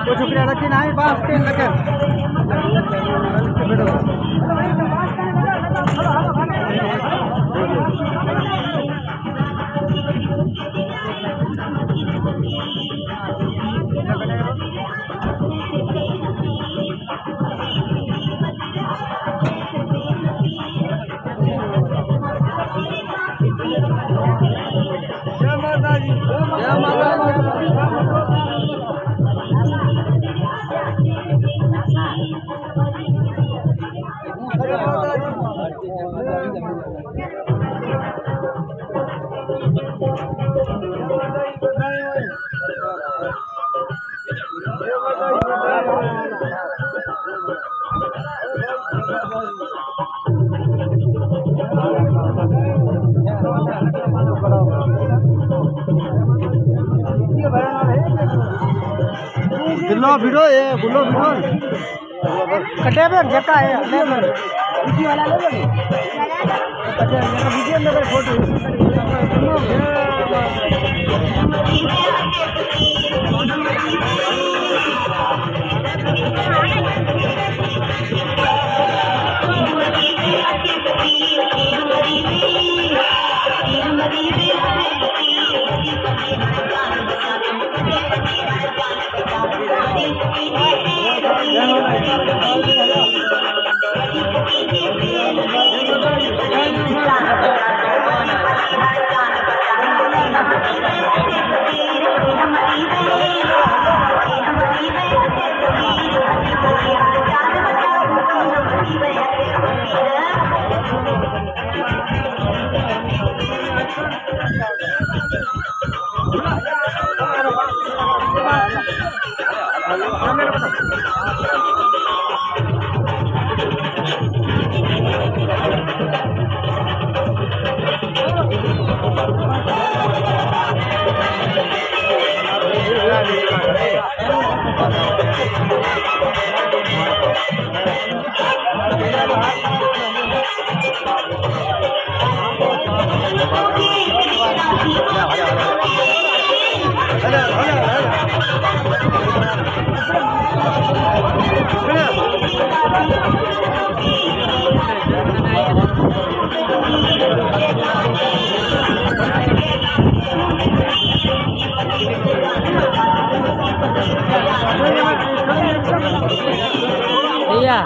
कुछ शुक्रिया रखी ना बास के लगे जय माता दी जय माता बुल्लो भिड़ो ये बुल्लो भिड़ो कटे पे जका है वीडियो वाला ले लो कटे वीडियो में फोटो भैया